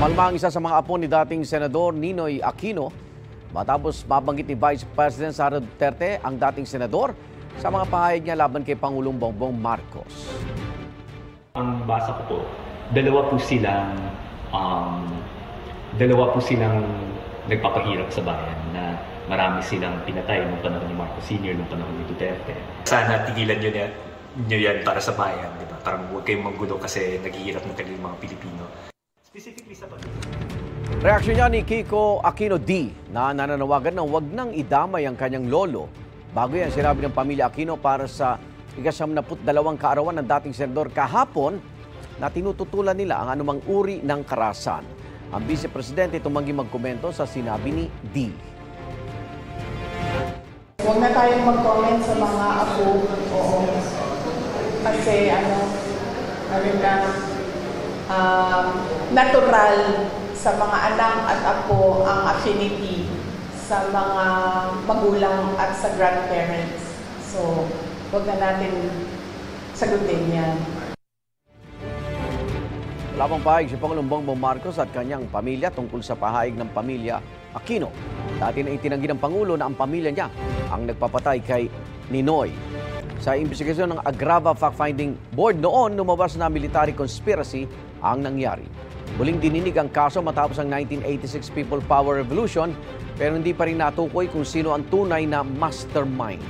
Kumalma ang isa sa mga apo ni dating Senador Ninoy Aquino matapos mabanggit ni Vice President Sara Duterte ang dating senador sa mga pahayag niya laban kay Pangulong Bongbong Marcos. Ang basa ko po, dalawa po silang nagpapahirap sa bayan na marami silang pinatay nung panahon ni Marcos Sr., nung panahon ni Duterte. Sana tigilan nyo yan para sa bayan, di ba? Parang huwag kayong manggulo kasi naghihirap na talagang mga Pilipino. Specifically sa pag- Reaksyon niya ni Kiko Aquino D na nananawagan na huwag nang idamay ang kanyang lolo. Bago yan, sinabi ng pamilya Aquino para sa ika-72 kaarawan ng dating senador kahapon na tinututulan nila ang anumang uri ng karahasan. Ang Vice Presidente tumanggi magkomento sa sinabi ni D. Huwag na tayong mag-comment sa mga apo. Oo. Kasi natural sa mga anak at apo ang affinity sa mga magulang at sa grandparents. So, huwag na natin sagutin yan. Wala pang pahayag si Pangulong Bongbong Marcos at kanyang pamilya tungkol sa pahayag ng pamilya Aquino. Dati na itinanggi ng Pangulo na ang pamilya niya ang nagpapatay kay Ninoy. Sa investigasyon ng Agrava Fact-Finding Board noon, lumabas na military conspiracy ang nangyari. Muling dininig ang kaso matapos ang 1986 People Power Revolution pero hindi pa rin natukoy kung sino ang tunay na mastermind.